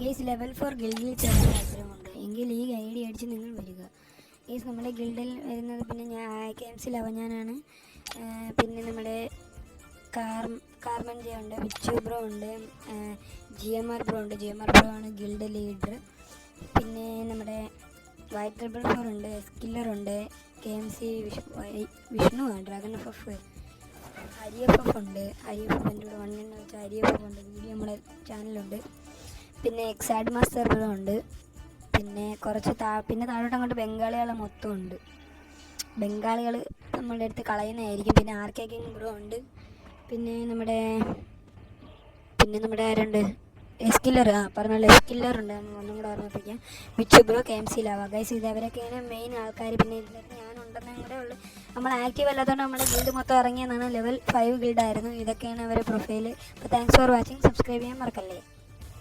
Guys level 4 ഗിൽഡിൽ ചേർന്ന് താല്പര്യമുണ്ട് എങ്കിൽ ഈ ഐഡി അടിച്ച് നിങ്ങൾ വരിക. ഗെയ്സ് നമ്മുടെ ഗിൽഡിൽ വരുന്നത് പിന്നെ ഞാൻ KMC ലവഞ്ഞാനാണ്. പിന്നെ നമ്മുടെ കാർമൻ ജെ ഉണ്ട്, വിച്ചു ബ്രോ ഉണ്ട്, GMR ബ്രോ ഉണ്ട്. GMR ബ്രോ ആണ് ഗിൽഡ് ലീഡർ. പിന്നെ നമ്മുടെ വൈറ്റ് ട്രിപ്പിൾ 4 ഉണ്ട്, സ്കില്ലർ ഉണ്ട്, KMC വിഷ്ണു ആണ്, ഡ്രാഗൺ FF, HRIFF ഉണ്ട്. HRIFF എൻ്റെ കൂടെ 1 എന്ന് വെച്ചാൽ HRIFF ഉണ്ട്, വീഡിയോ നമ്മുടെ ചാനലുണ്ട്. പിന്നെ എക്സാഡ് മാസ്റ്റർ ബ്രോ ഉണ്ട്. പിന്നെ കുറച്ച് പിന്നെ താഴോട്ട് അങ്ങോട്ട് ബംഗാളികൾ മൊത്തം ഉണ്ട്. ബംഗാളികൾ നമ്മളുടെ അടുത്ത് കളയുന്നതായിരിക്കും. പിന്നെ RK കിങ് ബ്രോ ഉണ്ട്. പിന്നെ നമ്മുടെ ആരുണ്ട്, എസ്കില്ലർ, പറഞ്ഞല്ലോ എസ്കില്ലർ ഉണ്ട്. ഒന്നും കൂടെ ഓർമ്മിപ്പിക്കാം, വിച്ചു ബ്രോ, KMC ലവ. ഗൈസ് ഇതവരൊക്കെയാണ് മെയിൻ ആൾക്കാർ. പിന്നെ ഇതിലൊക്കെ ഞാനുണ്ടെന്നും കൂടെ ഉള്ളു. നമ്മൾ ആക്റ്റീവ് അല്ലാത്തതുകൊണ്ട് നമ്മുടെ ഗിൽഡ് മൊത്തം ഇറങ്ങിയതാണ്. ലെവൽ 5 ഗിൽഡായിരുന്നു. ഇതൊക്കെയാണ് അവരുടെ പ്രൊഫൈൽ. അപ്പോൾ താങ്ക്സ് ഫോർ വാച്ചിങ്. സബ്സ്ക്രൈബ് ചെയ്യാൻ മറക്കല്ലേ.